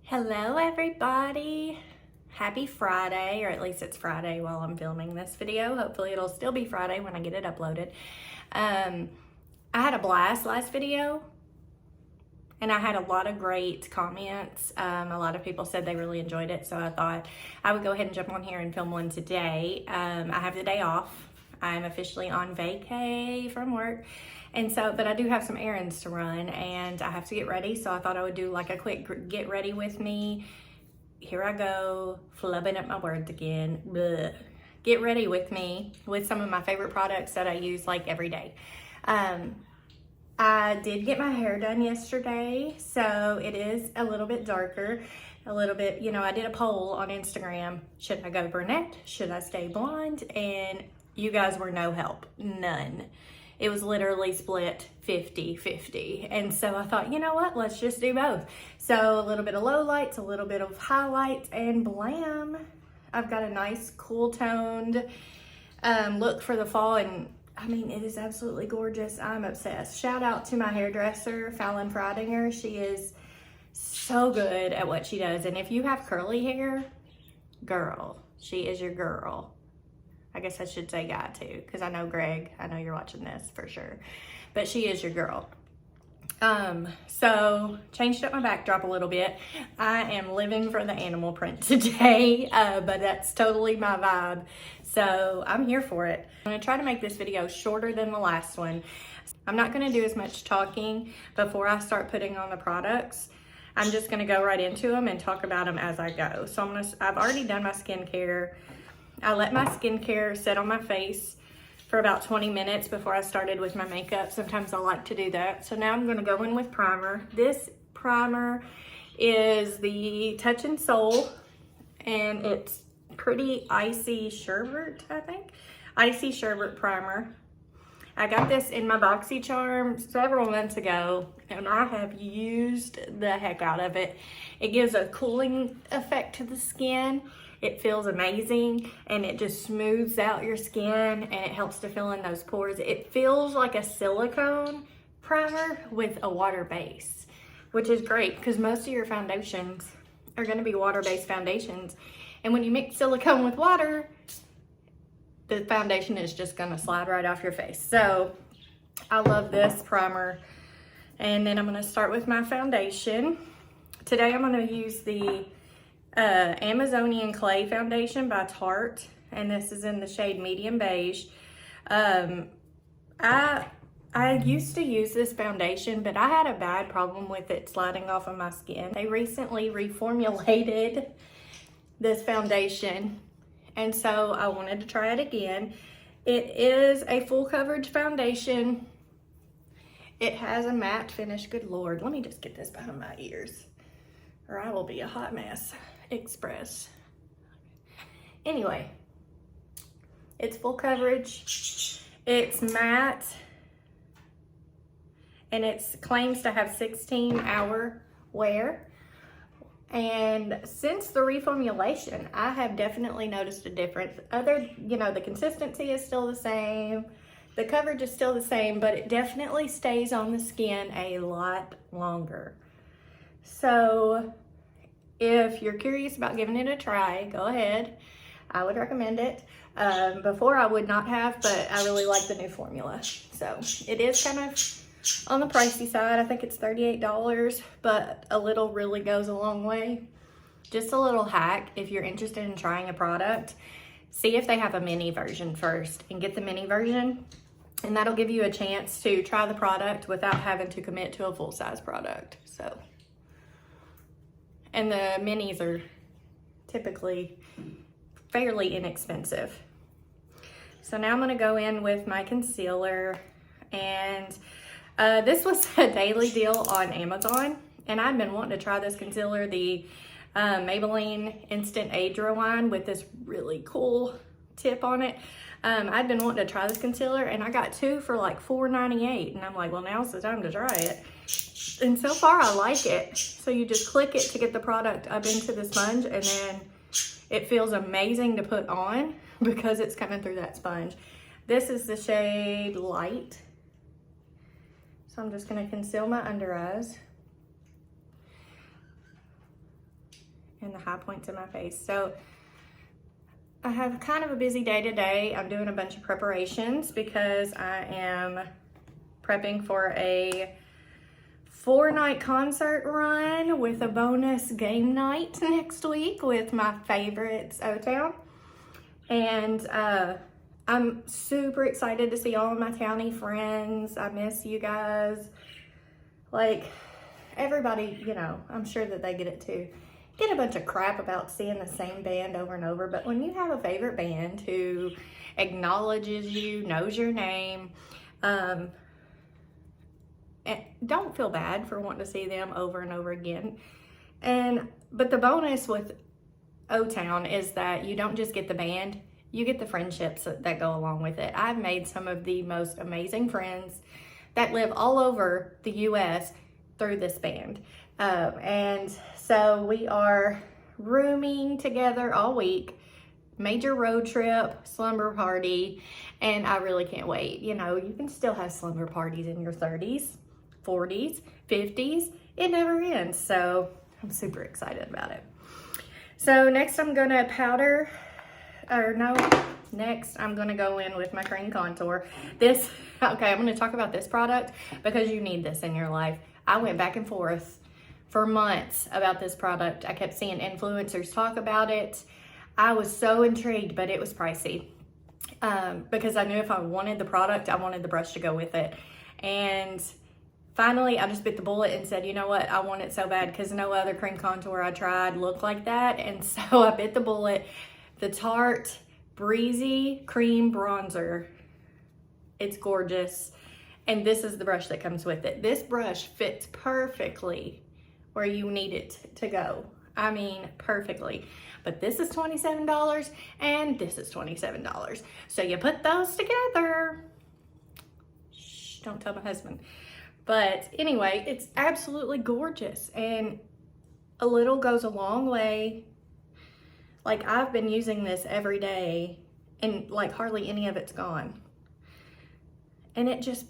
Hello everybody. Happy Friday, or at least it's Friday while I'm filming this video. Hopefully it'll still be Friday when I get it uploaded. I had a blast last video and I had a lot of great comments. A lot of people said they really enjoyed it, so I thought I would go ahead and jump on here and film one today. I have the day off. I'm officially on vacay from work. And so, but I do have some errands to run and I have to get ready. So I thought I would do like a quick get ready with me. Here I go, flubbing up my words again. Blech. Get ready with me with some of my favorite products that I use like every day. I did get my hair done yesterday, so it is a little bit darker, a little bit, you know, I did a poll on Instagram. Should I go brunette? Should I stay blonde? And you guys were no help, none. It was literally split 50-50. And so I thought, you know what, let's just do both. So a little bit of low lights, a little bit of highlights, and blam. I've got a nice cool toned look for the fall, and I mean, it is absolutely gorgeous. I'm obsessed. Shout out to my hairdresser, Fallon Fridinger. She is so good at what she does. And if you have curly hair, girl, she is your girl. I guess I should say guy too, because I know Greg, I know you're watching this for sure, but she is your girl. So changed up my backdrop a little bit. I am living for the animal print today, but that's totally my vibe. So I'm here for it. I'm gonna try to make this video shorter than the last one. I'm not gonna do as much talking before I start putting on the products. I'm just gonna go right into them and talk about them as I go. So I've already done my skincare. I let my skincare sit on my face for about 20 minutes before I started with my makeup. Sometimes I like to do that. So now I'm gonna go in with primer. This primer is the Touch and Soul, and it's pretty icy sherbet, I think. Icy sherbet primer. I got this in my BoxyCharm several months ago, and I have used the heck out of it. It gives a cooling effect to the skin. It feels amazing, and it just smooths out your skin, and it helps to fill in those pores. It feels like a silicone primer with a water base, which is great because most of your foundations are going to be water-based foundations. And when you mix silicone with water, the foundation is just going to slide right off your face. So I love this primer. And then I'm going to start with my foundation. Today I'm going to use the Amazonian Clay Foundation by Tarte, and this is in the shade Medium Beige. I used to use this foundation, but I had a bad problem with it sliding off of my skin. They recently reformulated this foundation, and so I wanted to try it again. It is a full coverage foundation. It has a matte finish. Good Lord, let me just get this behind my ears, or I will be a hot mess express. Anyway, it's full coverage, it's matte, and it claims to have 16-hour wear. And since the reformulation, I have definitely noticed a difference. The consistency is still the same, the coverage is still the same, but it definitely stays on the skin a lot longer. So if you're curious about giving it a try, go ahead. I would recommend it. Before I would not have, but I really like the new formula. So it is kind of on the pricey side. I think it's $38, but a little really goes a long way. Just a little hack, if you're interested in trying a product, see if they have a mini version first and get the mini version. And that'll give you a chance to try the product without having to commit to a full-size product. So. And the minis are typically fairly inexpensive. So now I'm going to go in with my concealer, and this was a daily deal on Amazon, and I've been wanting to try this concealer, the Maybelline Instant Age Rewind, with this really cool tip on it. I'd been wanting to try this concealer, and I got two for like $4.98, and I'm like, well, now's the time to try it. And so far I like it. So you just click it to get the product up into the sponge, and then it feels amazing to put on because it's coming through that sponge. This is the shade Light. So I'm just gonna conceal my under eyes. and the high points of my face. So I have kind of a busy day today. I'm doing a bunch of preparations because I am prepping for a 4-night concert run with a bonus game night next week with my favorites, O-Town. And I'm super excited to see all of my townie friends. I miss you guys. Like, everybody, you know, I'm sure that they get it too. Get a bunch of crap about seeing the same band over and over, but when you have a favorite band who acknowledges you, knows your name, and don't feel bad for wanting to see them over and over again. But the bonus with O-Town is that you don't just get the band, you get the friendships that go along with it. I've made some of the most amazing friends that live all over the US through this band. And so we are rooming together all week, major road trip, slumber party, and I really can't wait. You know, you can still have slumber parties in your 30s, 40s, 50s. It never ends. So I'm super excited about it. So next I'm gonna next I'm gonna go in with my cream contour. Okay, I'm gonna talk about this product because you need this in your life. I went back and forth for months about this product. I kept seeing influencers talk about it. I was so intrigued, but it was pricey because I knew if I wanted the product, I wanted the brush to go with it. And finally, I just bit the bullet and said, you know what? I want it so bad because no other cream contour I tried looked like that. And so I bit the bullet. The Tarte Breezy Cream Bronzer. It's gorgeous. And this is the brush that comes with it. This brush fits perfectly where you need it to go. I mean, perfectly. But this is $27 and this is $27. So you put those together. Shh, don't tell my husband. But anyway, it's absolutely gorgeous. And a little goes a long way. Like, I've been using this every day and like hardly any of it's gone. And it just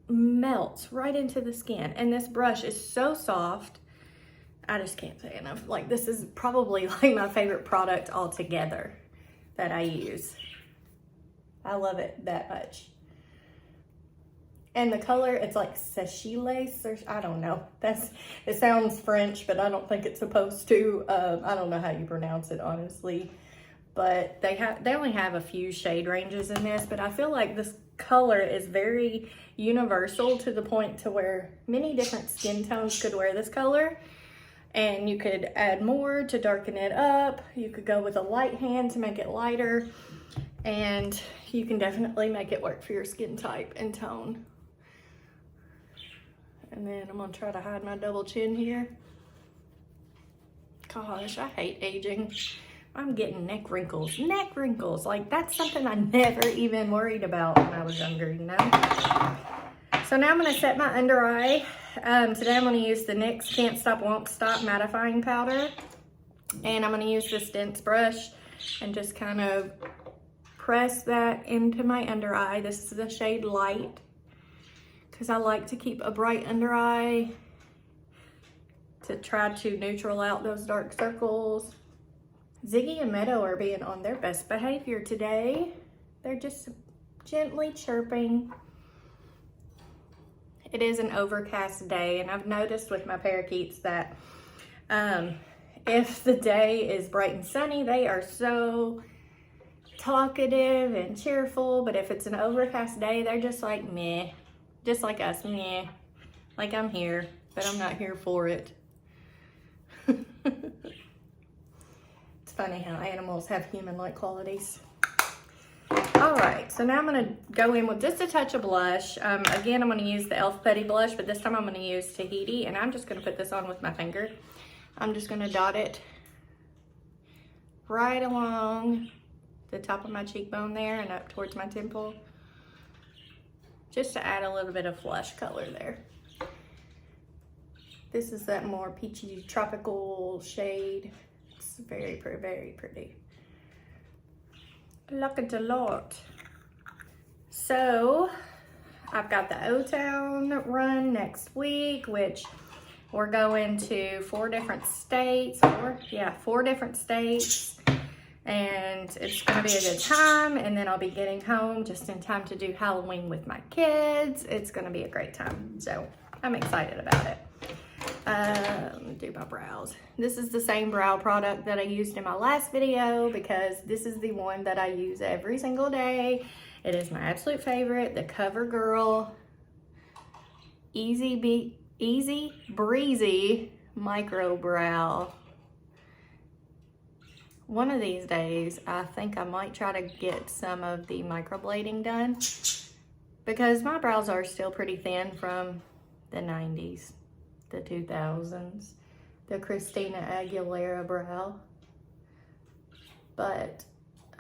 melts right into the skin. And this brush is so soft. I just can't say enough. Like, this is probably like my favorite product altogether that I use. I love it that much. And the color, it's like sèche-lace, or I don't know. It sounds French, but I don't think it's supposed to. I don't know how you pronounce it, honestly. But they only have a few shade ranges in this, but I feel like this color is very universal to the point to where many different skin tones could wear this color. And you could add more to darken it up. You could go with a light hand to make it lighter. And you can definitely make it work for your skin type and tone. And then I'm gonna try to hide my double chin here. Gosh, I hate aging. I'm getting neck wrinkles. Neck wrinkles, like that's something I never even worried about when I was younger, you know? So now I'm gonna set my under eye. Today I'm gonna use the NYX Can't Stop Won't Stop Mattifying Powder. And I'm gonna use this dense brush and just kind of press that into my under eye. This is the shade Light, because I like to keep a bright under eye to try to neutral out those dark circles. Ziggy and Meadow are being on their best behavior today. They're just gently chirping. It is an overcast day, and I've noticed with my parakeets that if the day is bright and sunny, they are so talkative and cheerful, but if it's an overcast day, they're just like meh. Just like us, meh. Like, I'm here, but I'm not here for it. It's funny how animals have human-like qualities. All right, so now I'm gonna go in with just a touch of blush. Again, I'm gonna use the e.l.f. Putty blush, but this time I'm gonna use Tahiti, and I'm just gonna put this on with my finger. I'm just gonna dot it right along the top of my cheekbone there and up towards my temple, just to add a little bit of flush color there. This is that more peachy tropical shade. It's very pretty, very pretty. Look at the lot. So I've got the O-Town run next week, which We're going to 4 different states, 4 different states, and it's gonna be a good time. And then I'll be getting home just in time to do Halloween with my kids. It's gonna be a great time, so I'm excited about it. Let me do my brows. This is the same brow product that I used in my last video because this is the one that I use every single day. It is my absolute favorite, the Covergirl Easy Breezy Microbrow. One of these days, I think I might try to get some of the microblading done because my brows are still pretty thin from the 90s, the 2000s, the Christina Aguilera brow. But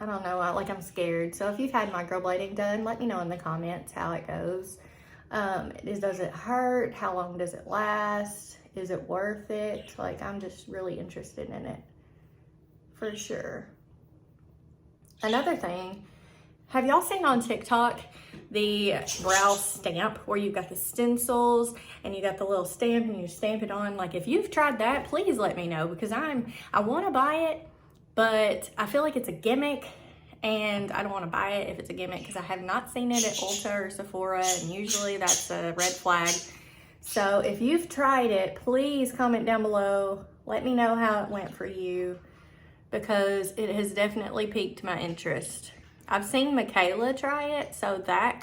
I don't know, I'm scared. So if you've had microblading done, let me know in the comments how it goes. Does it hurt? How long does it last? Is it worth it? I'm just really interested in it, for sure. Another thing, have y'all seen on TikTok the brow stamp where you got the stencils and you got the little stamp and you stamp it on? If you've tried that, please let me know because I want to buy it, but I feel like it's a gimmick. And I don't want to buy it if it's a gimmick because I have not seen it at Ulta or Sephora, and usually that's a red flag. So if you've tried it, please comment down below. Let me know how it went for you because it has definitely piqued my interest. I've seen Michaela try it, so that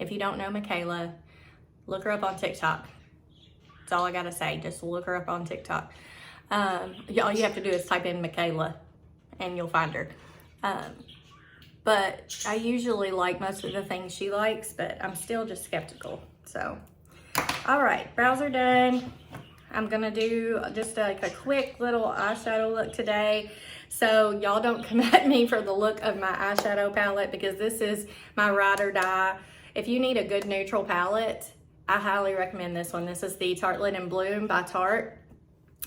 if you don't know Michaela, look her up on TikTok. That's all I gotta say, just look her up on TikTok. All you have to do is type in Michaela and you'll find her. But I usually like most of the things she likes, but I'm still just skeptical. So, all right, brows are done. I'm gonna do just a quick little eyeshadow look today. So y'all don't come at me for the look of my eyeshadow palette because this is my ride or die. If you need a good neutral palette, I highly recommend this one. This is the Tartelette in Bloom by Tarte.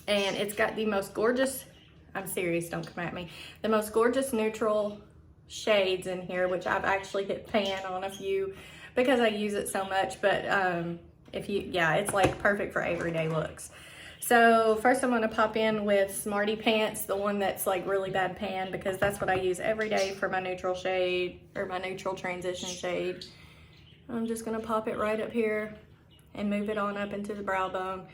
And it's got the most gorgeous, I'm serious, don't come at me, the most gorgeous neutral shades in here, which I've actually hit pan on a few because I use it so much. But it's perfect for everyday looks. So first I'm gonna pop in with Smarty Pants, the one that's really bad pan, because that's what I use every day for my neutral shade, or my neutral transition shade. I'm just gonna pop it right up here and move it on up into the brow bone.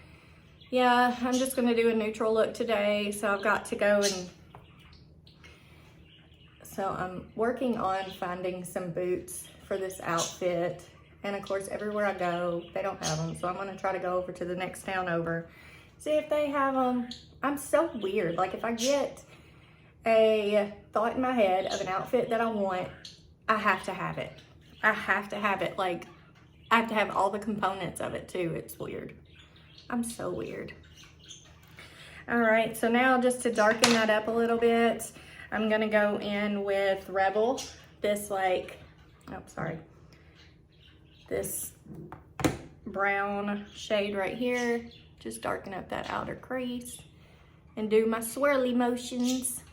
Yeah, I'm just gonna do a neutral look today, so I've got to go and, so I'm working on finding some boots for this outfit. And of course, everywhere I go, they don't have them. So I'm gonna try to go over to the next town over, see if they have them. I'm so weird. If I get a thought in my head of an outfit that I want, I have to have it. I have to have it. I have to have all the components of it too. It's weird. I'm so weird. All right, so now just to darken that up a little bit, I'm gonna go in with Rebel. This this brown shade right here. Just darken up that outer crease and do my swirly motions.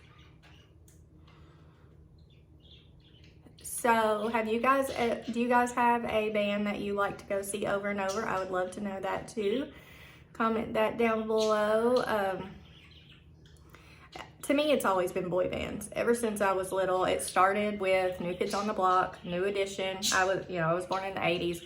So do you guys have a band that you like to go see over and over? I would love to know that too. Comment that down below. To me, it's always been boy bands. Ever since I was little, it started with New Kids on the Block, New Edition. I was born in the 80s,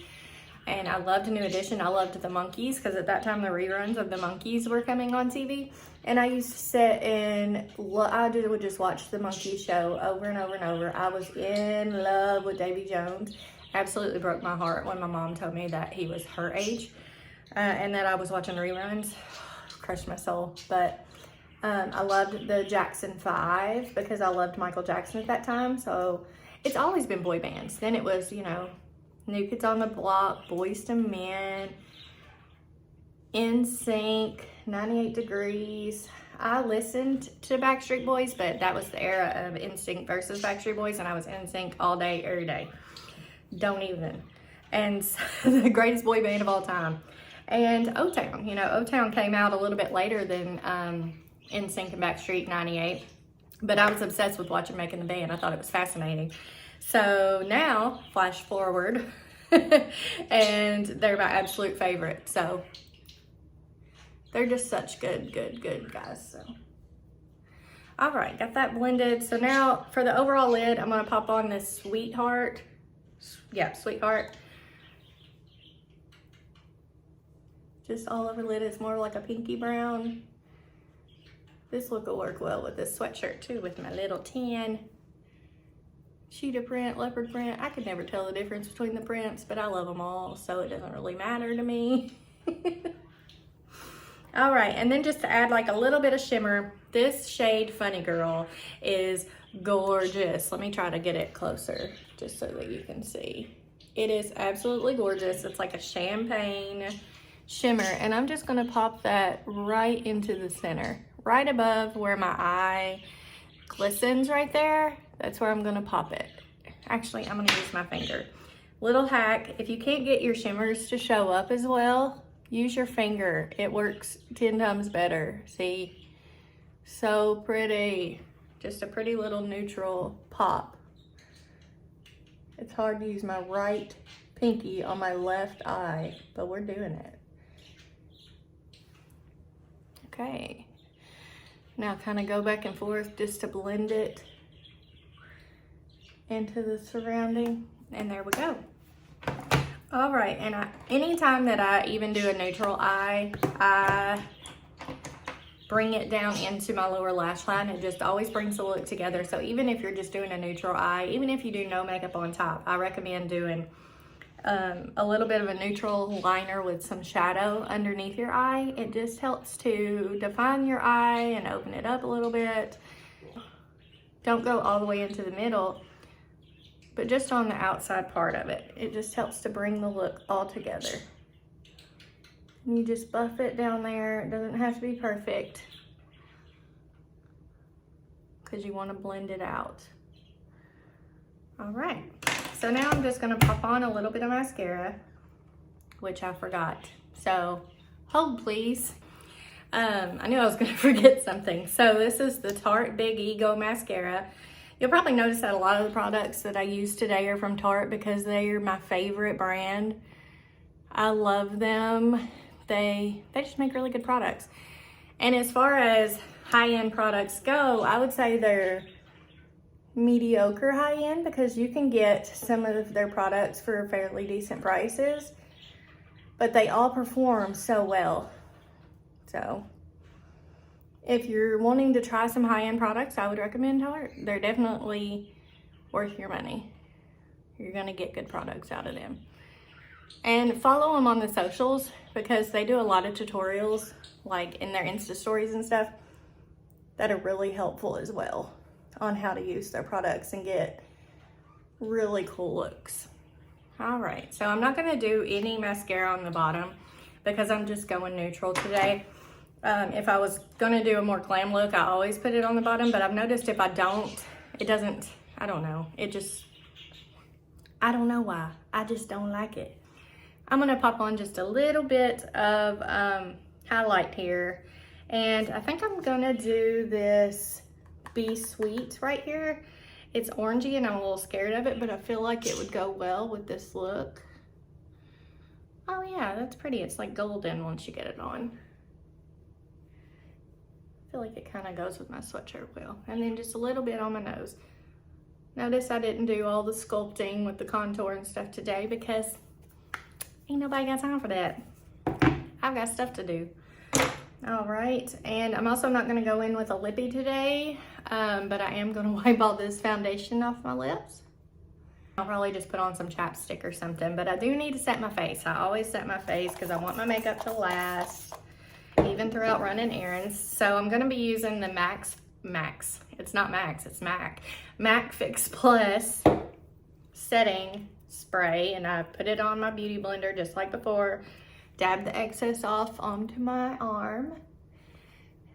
and I loved New Edition. I loved the Monkees, because at that time the reruns of the Monkees were coming on TV, and I used to sit and would just watch the Monkees show over and over and over. I was in love with Davy Jones. Absolutely broke my heart when my mom told me that he was her age, and that I was watching reruns. Crushed my soul. But I loved the Jackson 5 because I loved Michael Jackson at that time. So it's always been boy bands. Then it was, New Kids on the Block, Boyz II Men, NSYNC, 98 Degrees. I listened to Backstreet Boys, but that was the era of NSYNC versus Backstreet Boys, and I was NSYNC all day, every day. Don't even. And the greatest boy band of all time. And O-Town. O-Town came out a little bit later than NSYNC and Backstreet, 98. But I was obsessed with watching Making the Band. I thought it was fascinating. So now, flash forward, and they're my absolute favorite. So They're just such good guys. So, all right, got that blended. So now for the overall lid, I'm gonna pop on this Sweetheart. Yeah, Sweetheart. Just all over the lid. It's more like a pinky brown. This look will work well with this sweatshirt too, with my little tan cheetah print, leopard print. I could never tell the difference between the prints, but I love them all, so it doesn't really matter to me. All right, and then just to add like a little bit of shimmer, this shade Funny Girl is gorgeous. Let me try to get it closer just so that you can see. It is absolutely gorgeous. It's like a champagne shimmer, and I'm just gonna pop that right into the center, right above where my eye glistens right there. That's where I'm gonna pop it. Actually, I'm gonna use my finger. Little hack, if you can't get your shimmers to show up as well, use your finger. It works 10 times better. See? So pretty. Just a pretty little neutral pop. It's hard to use my right pinky on my left eye, but we're doing it. Okay. Now kind of go back and forth just to blend it into the surrounding, and there we go. All right, and anytime that I even do a neutral eye, I bring it down into my lower lash line. It just always brings the look together. So even if you're just doing a neutral eye, even if you do no makeup on top, I recommend doing a little bit of a neutral liner with some shadow underneath your eye. It just helps to define your eye and open it up a little bit. Don't go all the way into the middle, but just on the outside part of it. It just helps to bring the look all together. You just buff it down there. It doesn't have to be perfect because you want to blend it out. All right. So now I'm just gonna pop on a little bit of mascara, which I forgot. So hold please. I knew I was gonna forget something. So this is the Tarte Big Ego Mascara. You'll probably notice that a lot of the products that I use today are from Tarte because they are my favorite brand. I love them. They just make really good products. And as far as high-end products go, I would say they're mediocre high-end because you can get some of their products for fairly decent prices, but they all perform so well. So if you're wanting to try some high-end products, I would recommend Tarte. They're definitely worth your money. You're gonna get good products out of them. And follow them on the socials because they do a lot of tutorials, like in their Insta stories and stuff, that are really helpful as well on how to use their products and get really cool looks. All right, so I'm not gonna do any mascara on the bottom because I'm just going neutral today. If I was gonna do a more glam look, I always put it on the bottom, but I've noticed if I don't, it doesn't, I don't know. I don't know why. I just don't like it. I'm gonna pop on just a little bit of highlight here. And I think I'm gonna do this Be Sweet right here. It's orangey and I'm a little scared of it, but I feel like it would go well with this look. Oh yeah, that's pretty. It's like golden once you get it on. I feel like it kind of goes with my sweatshirt well. And then just a little bit on my nose. Notice I didn't do all the sculpting with the contour and stuff today because ain't nobody got time for that. I've got stuff to do. All right, and I'm also not gonna go in with a lippy today, but I am gonna wipe all this foundation off my lips. I'll probably just put on some chapstick or something, but I do need to set my face. I always set my face because I want my makeup to last, even throughout running errands. So I'm gonna be using the it's not Max, it's MAC Fix Plus setting spray, and I put it on my beauty blender just like before. Dab the excess off onto my arm,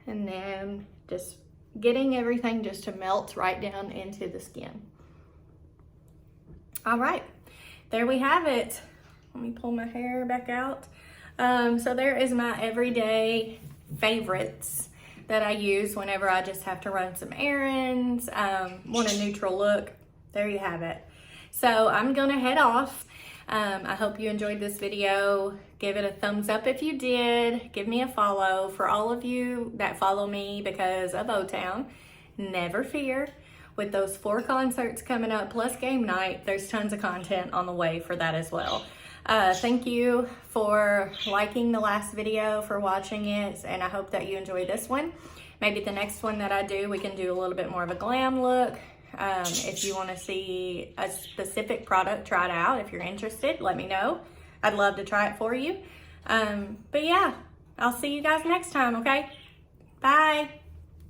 and then just getting everything just to melt right down into the skin. All right, there we have it. Let me pull my hair back out. So there is my everyday favorites that I use whenever I just have to run some errands, want a neutral look. There you have it. So I'm gonna head off. I hope you enjoyed this video. Give it a thumbs up if you did. Give me a follow. For all of you that follow me because of O-Town, never fear. With those 4 concerts coming up plus game night, there's tons of content on the way for that as well. Thank you for liking the last video, for watching it, and I hope that you enjoy this one. Maybe the next one that I do, we can do a little bit more of a glam look. If you want to see a specific product tried out, if you're interested, let me know. I'd love to try it for you. But yeah, I'll see you guys next time, okay? Bye.